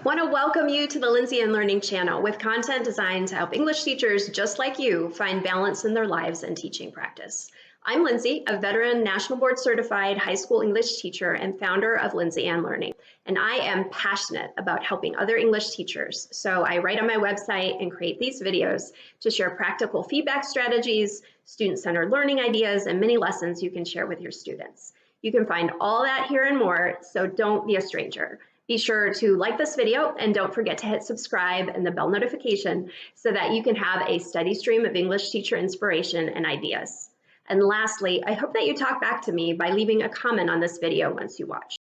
Want to welcome you to the Lindsay and Learning channel with content designed to help English teachers just like you find balance in their lives and teaching practice. I'm Lindsay, a veteran National Board Certified high school English teacher and founder of Lindsay and Learning, and I am passionate about helping other English teachers. So I write on my website and create these videos to share practical feedback strategies, student-centered learning ideas, and many lessons you can share with your students. You can find all that here and more, so don't be a stranger. Be sure to like this video and don't forget to hit subscribe and the bell notification so that you can have a steady stream of English teacher inspiration and ideas. And lastly, I hope that you talk back to me by leaving a comment on this video once you watch.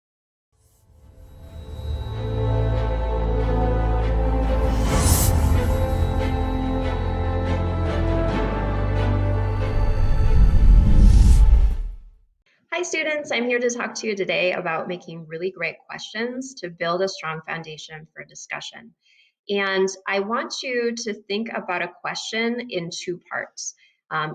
Hi students, I'm here to talk to you today about making really great questions to build a strong foundation for discussion. And I want you to think about a question in two parts.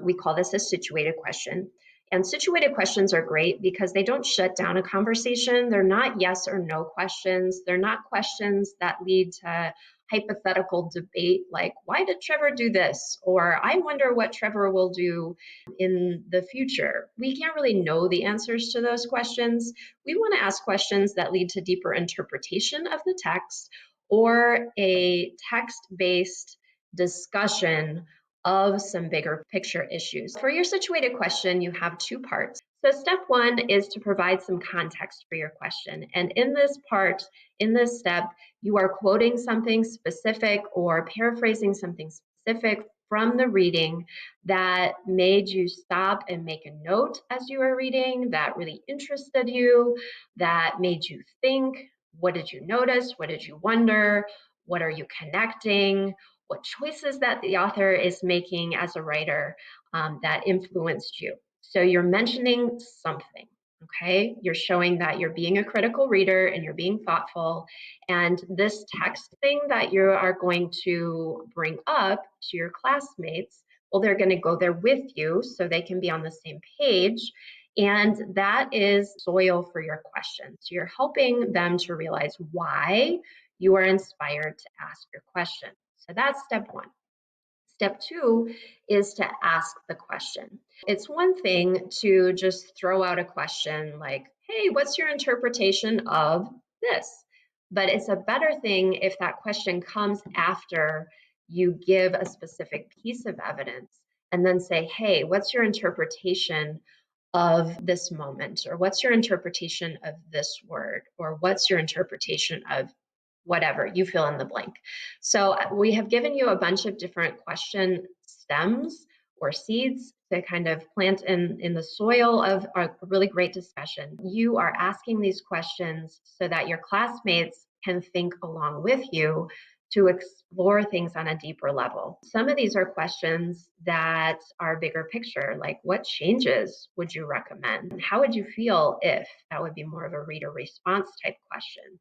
We call this a situated question. And situated questions are great because they don't shut down a conversation. They're not yes or no questions. They're not questions that lead to hypothetical debate like, why did Trevor do this? Or I wonder what Trevor will do in the future. We can't really know the answers to those questions. We want to ask questions that lead to deeper interpretation of the text or a text-based discussion of some bigger picture issues. For your situated question, you have two parts. So step one is to provide some context for your question. And in this part, in this step, you are quoting something specific or paraphrasing something specific from the reading that made you stop and make a note as you were reading, that really interested you, that made you think. What did you notice? What did you wonder? What are you connecting? What choices that the author is making as a writer that influenced you. So you're mentioning something, okay? You're showing that you're being a critical reader and you're being thoughtful. And this text thing that you are going to bring up to your classmates, well, they're going to go there with you so they can be on the same page. And that is soil for your question. So you're helping them to realize why you are inspired to ask your question. So that's step one. Step two is to ask the question. It's one thing to just throw out a question like, hey, what's your interpretation of this? But it's a better thing if that question comes after you give a specific piece of evidence and then say, hey, what's your interpretation of this moment? Or what's your interpretation of this word? Or what's your interpretation of whatever, you fill in the blank. So we have given you a bunch of different question stems or seeds to kind of plant in the soil of a really great discussion. You are asking these questions so that your classmates can think along with you to explore things on a deeper level. Some of these are questions that are bigger picture, like what changes would you recommend? How would you feel if? That would be more of a reader response type question.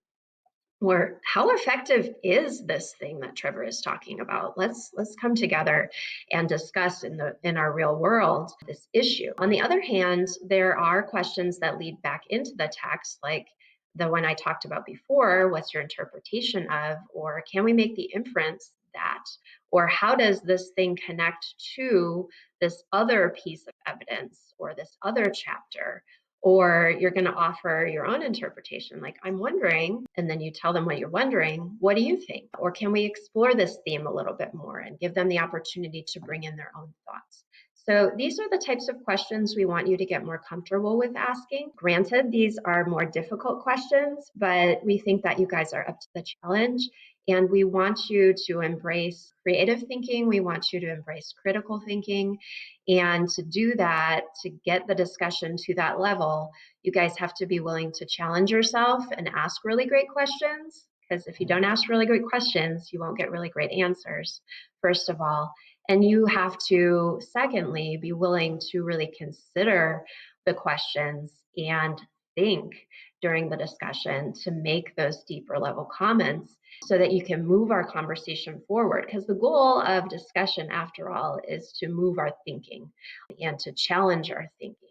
Or how effective is this thing that Trevor is talking about? Let's come together and discuss in our real world this issue. On the other hand, there are questions that lead back into the text, like the one I talked about before, what's your interpretation of, or can we make the inference that, or how does this thing connect to this other piece of evidence or this other chapter? Or you're going to offer your own interpretation, like, I'm wondering, and then you tell them what you're wondering, what do you think? Or can we explore this theme a little bit more and give them the opportunity to bring in their own thoughts? So these are the types of questions we want you to get more comfortable with asking. Granted, these are more difficult questions, but we think that you guys are up to the challenge. And we want you to embrace creative thinking. We want you to embrace critical thinking. And to do that, to get the discussion to that level, you guys have to be willing to challenge yourself and ask really great questions. Because if you don't ask really great questions, you won't get really great answers, first of all. And you have to, secondly, be willing to really consider the questions and think during the discussion to make those deeper level comments so that you can move our conversation forward. Because the goal of discussion, after all, is to move our thinking and to challenge our thinking.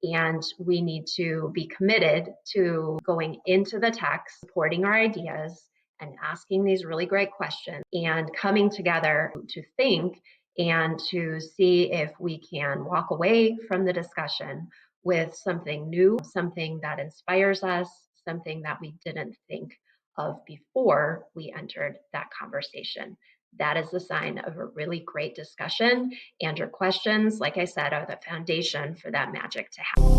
And we need to be committed to going into the text, supporting our ideas, and asking these really great questions and coming together to think and to see if we can walk away from the discussion with something new, something that inspires us, something that we didn't think of before we entered that conversation. That is the sign of a really great discussion. And your questions, like I said, are the foundation for that magic to happen.